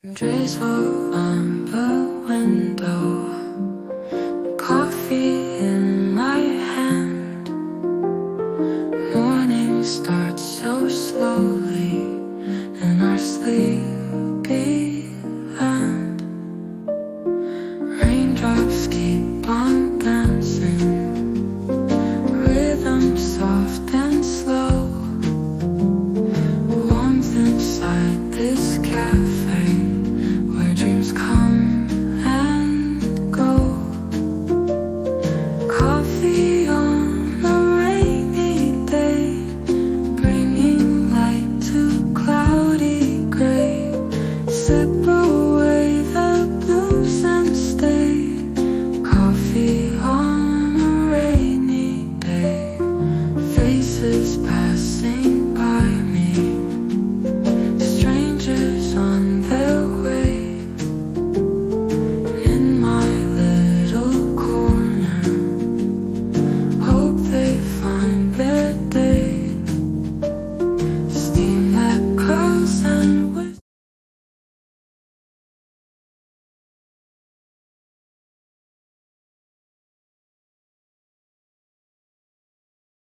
Drizzle on the window, coffee in my hand. Morning starts so slowly in our sleepy land. Raindrops keep on dancing, rhythm soft and slow. Warmth inside this cafe, where dreams come and go. Coffee on a rainy day, bringing light to cloudy gray. Sip